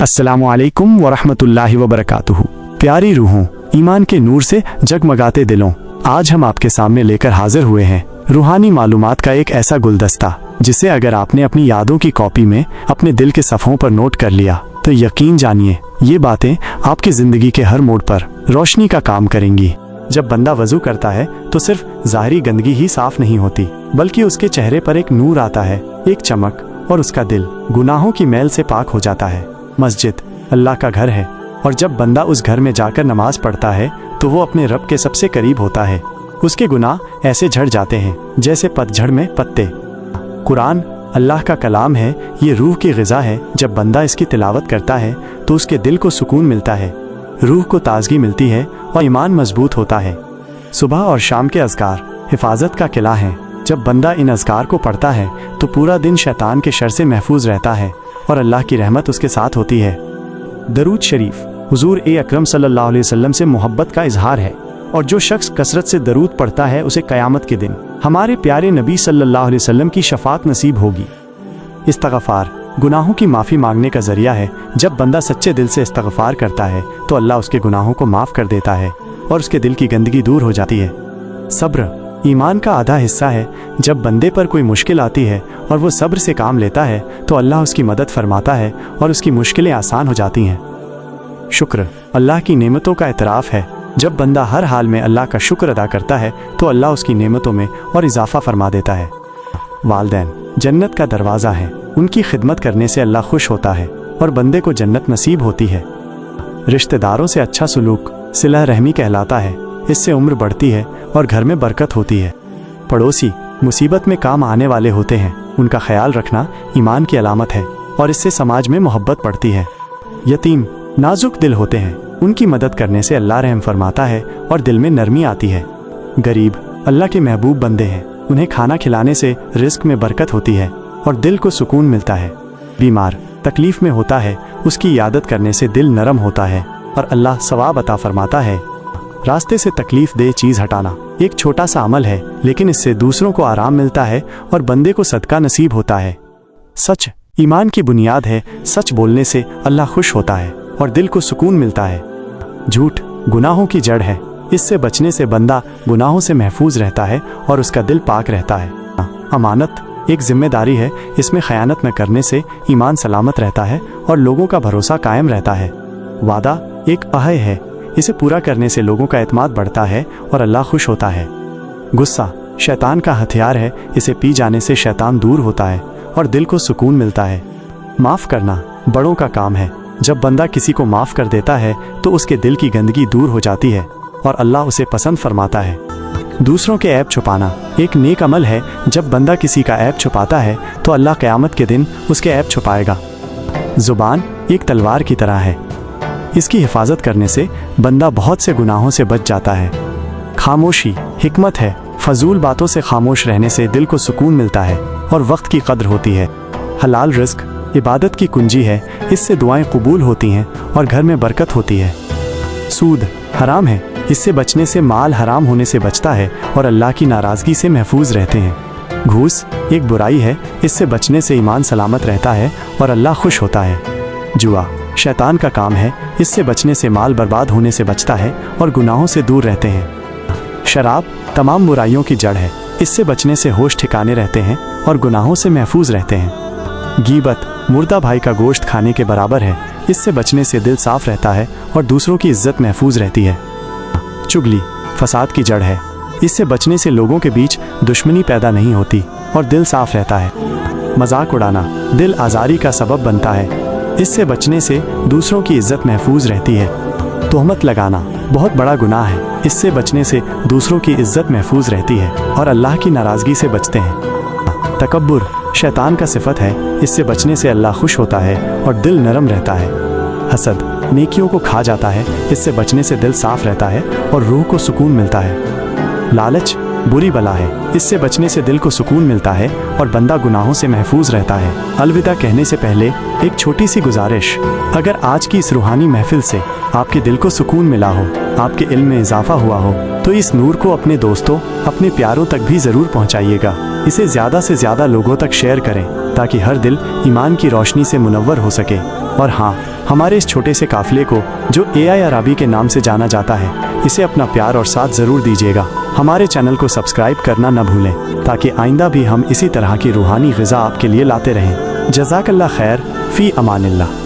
अस्सलामु अलैकुम वरहमतुल्लाहि वबरकातुहू। प्यारी रूहों, ईमान के नूर से जगमगाते दिलों, आज हम आपके सामने लेकर हाजिर हुए हैं रूहानी मालूमात का एक ऐसा गुलदस्ता जिसे अगर आपने अपनी यादों की कॉपी में अपने दिल के सफ़ों पर नोट कर लिया तो यकीन जानिए ये बातें आपकी ज़िंदगी के हर मोड़ पर रोशनी का काम करेंगी। जब बंदा वज़ू करता है तो सिर्फ ज़ाहिरी गंदगी ही साफ नहीं होती, बल्कि उसके चेहरे पर एक नूर आता है, एक चमक, और उसका दिल गुनाहों की मैल से पाक हो जाता है। मस्जिद अल्लाह का घर है, और जब बंदा उस घर में जाकर नमाज पढ़ता है तो वो अपने रब के सबसे करीब होता है। उसके गुनाह ऐसे झड़ जाते हैं जैसे पतझड़ में पत्ते। कुरान अल्लाह का कलाम है, ये रूह की ग़िज़ा है। जब बंदा इसकी तिलावत करता है तो उसके दिल को सुकून मिलता है, रूह को ताजगी मिलती है और ईमान मजबूत होता है। सुबह और शाम के अज़कार हिफाजत का किला है। जब बंदा इन अज़कार को पढ़ता है तो पूरा दिन शैतान के शर से महफूज रहता है और अल्लाह की रहमत उसके साथ होती है। दरूद शरीफ हुजूर अकरम सल्लल्लाहु अलैहि वसल्लम से मोहब्बत का इजहार है, और जो शख्स कसरत से दरूद पढ़ता है उसे क़यामत के दिन हमारे प्यारे नबी सल्लल्लाहु अलैहि वसल्लम की शफाअत नसीब होगी। इस्तग़फ़ार गुनाहों की माफ़ी मांगने का ज़रिया है। जब बंदा सच्चे दिल से इस्तग़फ़ार करता है तो अल्लाह उसके गुनाहों को माफ़ कर देता है और उसके दिल की गंदगी दूर हो जाती है। सब्र ईमान का आधा हिस्सा है। जब बंदे पर कोई मुश्किल आती है और वो सब्र से काम लेता है तो अल्लाह उसकी मदद फरमाता है और उसकी मुश्किलें आसान हो जाती हैं। शुक्र अल्लाह की नेमतों का एतराफ़ है। जब बंदा हर हाल में अल्लाह का शुक्र अदा करता है तो अल्लाह उसकी नेमतों में और इजाफ़ा फरमा देता है। वालिदैन जन्नत का दरवाज़ा है, उनकी खिदमत करने से अल्लाह खुश होता है और बंदे को जन्नत नसीब होती है। रिश्तेदारों से अच्छा सलूक सिला रहमी कहलाता है, इससे उम्र बढ़ती है और घर में बरकत होती है। पड़ोसी मुसीबत में काम आने वाले होते हैं, उनका ख्याल रखना ईमान की अलामत है और इससे समाज में मोहब्बत बढ़ती है। यतीम नाजुक दिल होते हैं, उनकी मदद करने से अल्लाह रहम फरमाता है और दिल में नरमी आती है। गरीब अल्लाह के महबूब बंदे हैं, उन्हें खाना खिलाने से रिस्क में बरकत होती है और दिल को सुकून मिलता है। बीमार तकलीफ में होता है, उसकी यादत करने से दिल नरम होता है और अल्लाह सवाब अता फरमाता है। रास्ते से तकलीफ दे चीज़ हटाना एक छोटा सा अमल है, लेकिन इससे दूसरों को आराम मिलता है और बंदे को सदका नसीब होता है। सच ईमान की बुनियाद है, सच बोलने से अल्लाह खुश होता है और दिल को सुकून मिलता है। झूठ गुनाहों की जड़ है, इससे बचने से बंदा गुनाहों से महफूज रहता है और उसका दिल पाक रहता है। अमानत एक जिम्मेदारी है, इसमें खयानत न करने से ईमान सलामत रहता है और लोगों का भरोसा कायम रहता है। वादा एक अहद है, इसे पूरा करने से लोगों का एतमाद बढ़ता है और अल्लाह खुश होता है। गुस्सा शैतान का हथियार है, इसे पी जाने से शैतान दूर होता है और दिल को सुकून मिलता है। माफ़ करना बड़ों का काम है, जब बंदा किसी को माफ़ कर देता है तो उसके दिल की गंदगी दूर हो जाती है और अल्लाह उसे पसंद फरमाता है। दूसरों के ऐब छुपाना एक नेक अमल है, जब बंदा किसी का ऐब छुपाता है तो अल्लाह क़यामत के दिन उसके ऐब छुपाएगा। ज़ुबान एक तलवार की तरह है, इसकी हिफाजत करने से बंदा बहुत से गुनाहों से बच जाता है। खामोशी हिकमत है, फजूल बातों से खामोश रहने से दिल को सुकून मिलता है और वक्त की कद्र होती है। हलाल रिज़्क इबादत की कुंजी है, इससे दुआएं कबूल होती हैं और घर में बरकत होती है। सूद हराम है, इससे बचने से माल हराम होने से बचता है और अल्लाह की नाराज़गी से महफूज रहते हैं। घूस एक बुराई है, इससे बचने से ईमान सलामत रहता है और अल्लाह खुश होता है। जुआ शैतान का काम है, इससे बचने से माल बर्बाद होने से बचता है और गुनाहों से दूर रहते हैं। शराब तमाम बुराइयों की जड़ है, इससे बचने से होश ठिकाने रहते हैं और गुनाहों से महफूज रहते हैं। गीबत मुर्दा भाई का गोश्त खाने के बराबर है, इससे बचने से दिल साफ रहता है और दूसरों की इज्जत महफूज रहती है। चुगली फसाद की जड़ है, इससे बचने से लोगों के बीच दुश्मनी पैदा नहीं होती और दिल साफ रहता है। मजाक उड़ाना दिल आज़ारी का सबब बनता है, इससे बचने से दूसरों की इज्जत महफूज रहती है। तोहमत लगाना बहुत बड़ा गुनाह है, इससे बचने से दूसरों की इज्जत महफूज रहती है और अल्लाह की नाराज़गी से बचते हैं। तकब्बुर शैतान का सिफत है, इससे बचने से अल्लाह खुश होता है और दिल नरम रहता है। हसद नेकियों को खा जाता है, इससे बचने से दिल साफ रहता है और रूह को सुकून मिलता है। लालच बुरी बला है, इससे बचने से दिल को सुकून मिलता है और बंदा गुनाहों से महफूज रहता है। अलविदा कहने से पहले एक छोटी सी गुजारिश, अगर आज की इस रूहानी महफिल से आपके दिल को सुकून मिला हो, आपके इल्म में इजाफा हुआ हो, तो इस नूर को अपने दोस्तों अपने प्यारों तक भी ज़रूर पहुँचाइएगा। इसे ज़्यादा से ज़्यादा लोगों तक शेयर करें ताकि हर दिल ईमान की रोशनी से मुनव्वर हो सके। और हाँ, हमारे इस छोटे से काफिले को जो AI अराबी के नाम से जाना जाता है, इसे अपना प्यार और साथ ज़रूर दीजिएगा। हमारे चैनल को सब्सक्राइब करना न भूलें ताकि आइंदा भी हम इसी तरह की रूहानी ग़िज़ा आपके लिए लाते रहें। जज़ाकल्लाह खैर, फ़ी अमानिल्लाह।